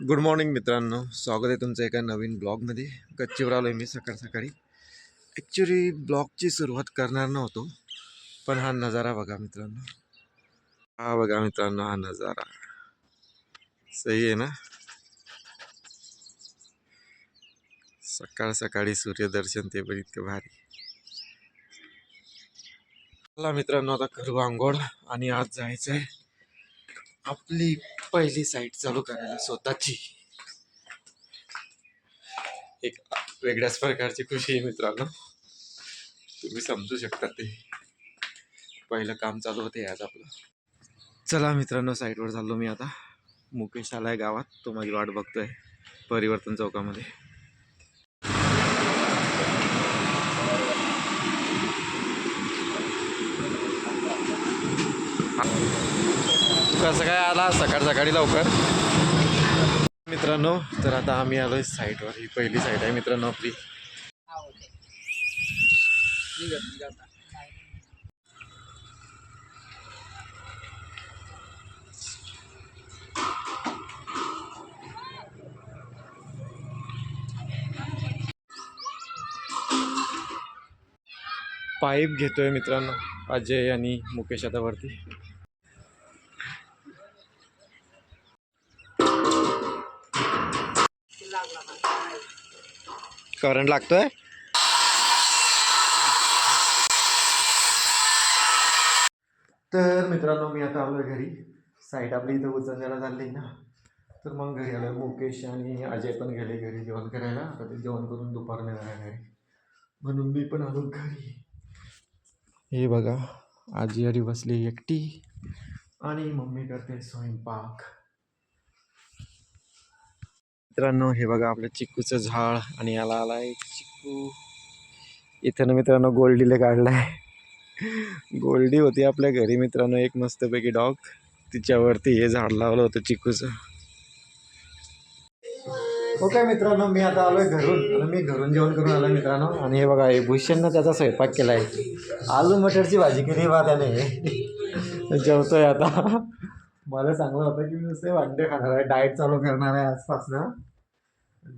Good morning मित्रांनो, स्वागत आहे तुमचं एका नवीन ब्लॉगमध्ये. गच्चीवर आलो आहे मी सकाळ सकाळी. ॲक्च्युली ब्लॉगची सुरुवात करणार नव्हतो, पण हा नजारा बघा मित्रांनो. हा बघा मित्रांनो, हा नजारा सही आहे ना. सकाळ सकाळी सूर्यदर्शन ते पण इतकं भारी. चला मित्रांनो, आता करू आंघोळ आणि आज जायचं आहे आपली पहिली साईट चालू करायला स्वतःची. एक वेगळ्याच प्रकारची खुशी आहे मित्रांनो, तुम्ही समजू शकता. ते पहिलं काम चालू होते आज आपलं. चला मित्रांनो, साईटवर चाललो मी आता. मुकेश आलाय गावात, तो माझी वाट बघतोय परिवर्तन चौकामध्ये. कसं काय आला सकाळ सकाळी लवकर मित्रांनो? तर आता आम्ही आलोय साईटवर. ही पहिली साईट आहे मित्रांनो आपली. पाईप घेतोय मित्रांनो अजय आणि मुकेश आता वरती. करंट लागतोय. तर मित्रांनो, मी आता आलोय घरी. साईट आपली इथं उचलण्याला चालली ना, तर मग घरी आलोय. मुकेश आणि अजय पण गेले घरी जेवण करायला. आता ते जेवण करून दुपारून येणार घरी, म्हणून मी पण आलो घरी. हे बघा, आजी आधी बसली एकटी आणि मम्मी करते स्वयंपाक. मित्रांनो हे बघा आपलं चिक्कूचं झाड, आणि याला आलाय चिक्कू. इथं ना मित्रांनो गोल्डीला काढलाय. गोल्डी होती आपल्या घरी मित्रांनो, एक मस्तपैकी डॉग. तिच्यावरती हे झाड लावलं होतं चिक्कूचं. ओके मित्रांनो, मी आता आलोय घरून. आणि मी घरून जेवण करून आलोय मित्रांनो. आणि हे बघा, हे भूषणनं त्याचा स्वयंपाक केलाय. आलू मटरची भाजी केली बा त्याने. जेवतोय आता. मला सांगलं होतं की मी नुसते अंडे खाणार आहे, डाएट चालू करणार आहे आजपासनं.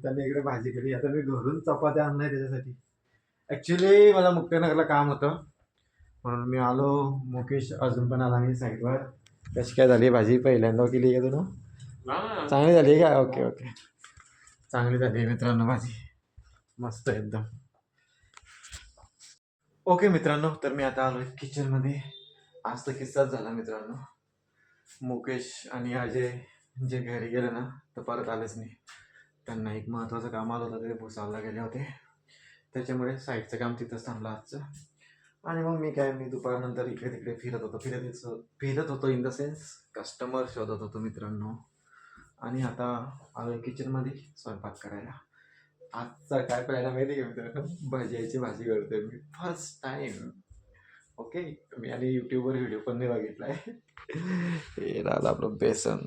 त्याने इकडे भाजी केली. आता मी घरून चपात्या आणलाय त्याच्यासाठी. ॲक्च्युली मला मुक्तानगरला काम होतं, म्हणून मी आलो. मुकेश अजून पण आला नाही साईडवर. कशी काय झाली भाजी? पहिल्यांदा केली का तुला? चांगली झाली का? ओके ओके, चांगली झाली मित्रांनो भाजी, मस्त एकदम. ओके मित्रांनो, तर मी आता आलो किचनमध्ये. आज तर किस्साच झाला मित्रांनो. मुकेश आणि अजय जे घरी गेले ना, तर परत आलेच नाही. त्यांना एक महत्त्वाचं काम आलं होतं, ते भुसावळला गेले होते. त्याच्यामुळे साईडचं काम तिथंच थांबलं आजचं. आणि मग मी दुपारनंतर इकडे तिकडे फिरत होतो इन द सेन्स कस्टमर शोधत होतो मित्रांनो. आणि आता आलो किचनमध्ये स्वयंपाक करायला. आजचा काय प्लॅन माहिती आहे का मित्रांनो? भज्याची भाजी करतोय मी फर्स्ट टाइम. ओके, मी आणि यूट्यूबवर व्हिडिओ पण नाही बघितलाय. हे राहिलं आपलं बेसन.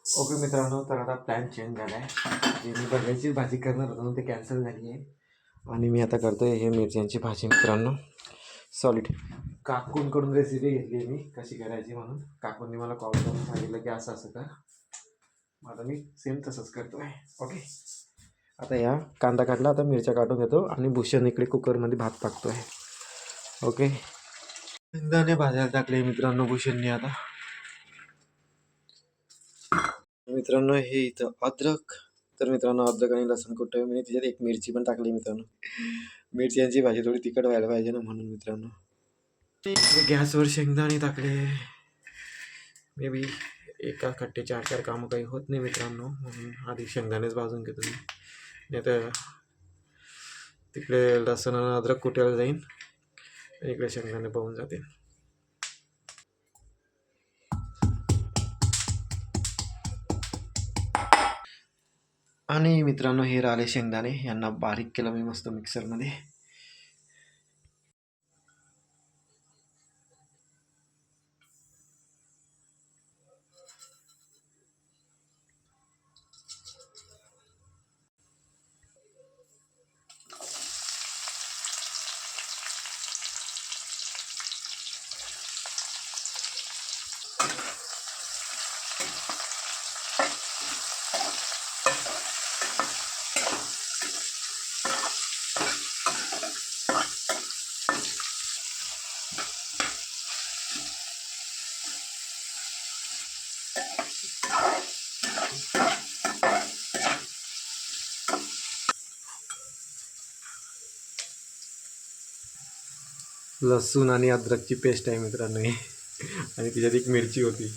ओके मित्रांनो, तर आता प्लॅन चेंज झाला आहे. जे मी भज्याची भाजी करणार होतो ते कॅन्सल झाली आहे, आणि मी आता करतोय हे मिरच्यांची भाजी मित्रांनो. सॉलिड काकूंकडून रेसिपी घेतली आहे मी कशी करायची म्हणून. काकूंनी मला कॉल करून सांगितलं की असं असं कर. आता मी सेम तसंच करतो आहे. ओके, आता या कांदा काढला, आता मिरच्या काढून घेतो आणि भूषण इकडे कुकरमध्ये भात टाकतो आहे. ओके, शेंगदाणे भाजायला टाकले मित्रांनो भूषणने. आता मित्रांनो हे इथं अद्रक. तर मित्रांनो अद्रक आणि लसूण कुठं मी त्याच्यात एक मिरची पण टाकली मित्रांनो. मिरच्यांची भाजी थोडी तिखट व्हायला पाहिजे ना, म्हणून मित्रांनो. गॅसवर शेंगदाणे टाकले. मे बी एका कट्टे 4-4 कामं काही होत नाही मित्रांनो, म्हणून आधी शेंगदाणेच भाजून घेतो मी. नाही तर तिकडे लसूण आणि अद्रक कुटायला जाईन, इकडे शेंगदाणे पाहून जातील. आणि मित्रांनो हे राहिले शेंगदाणे, यांना बारीक केलं मी मस्त मिक्सरमध्ये. लसूण आणि अद्रकची पेस्ट आहे मित्रांनो ही. आणि त्याच्यात एक मिरची होती.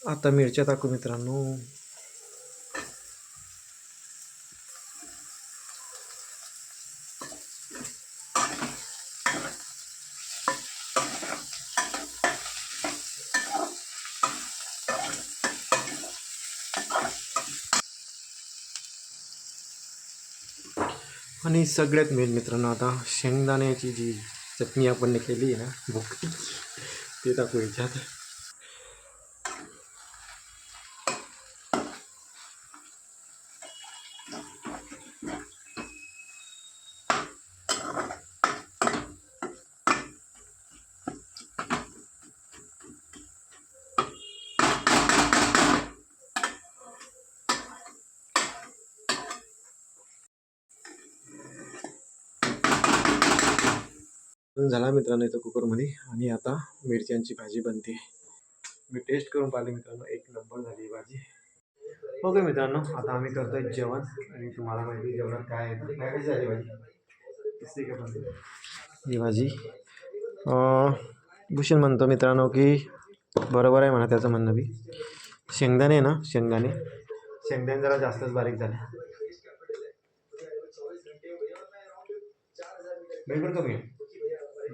आता मिरच्या टाकू मित्रांनो. आणि सगळ्यात मेन मित्रांनो आता शेंगदाण्याची जी चटणी आपण केली आहे ना भुकटी, ते टाकू याच्यात. झाला मित्रांनो इथं कुकरमध्ये. आणि आता मिरच्यांची भाजी बनते. मी टेस्ट करून पाहिली मित्रांनो, एक नंबर झाली भाजी. ओके मित्रांनो, आता आम्ही करतोय जेवण. आणि तुम्हाला माहिती जेवणात काय आहे. काय कशी झाली भाजी? दिसते का बनते ही भाजी? भूषण म्हणतो मित्रांनो की बरोबर आहे म्हणा त्याचं म्हणणं बी. शेंगदाणे ना, शेंगदाणे जरा जास्तच बारीक झाले. मीठ कमी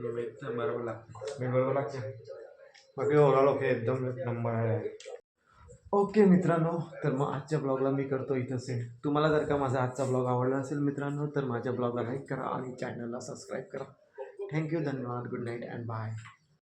बरोबर लागते. बाकी ओव्हरऑल ओके, एकदम एक नंबर आहे. ओके मित्रांनो, तर मग आजच्या ब्लॉगला मी करतो इथं सेंड. तुम्हाला जर का माझा आजचा ब्लॉग आवडला असेल मित्रांनो, तर माझ्या ब्लॉगला लाईक करा आणि चॅनलला सबस्क्राईब करा. थँक्यू, धन्यवाद, गुड नाईट अँड बाय.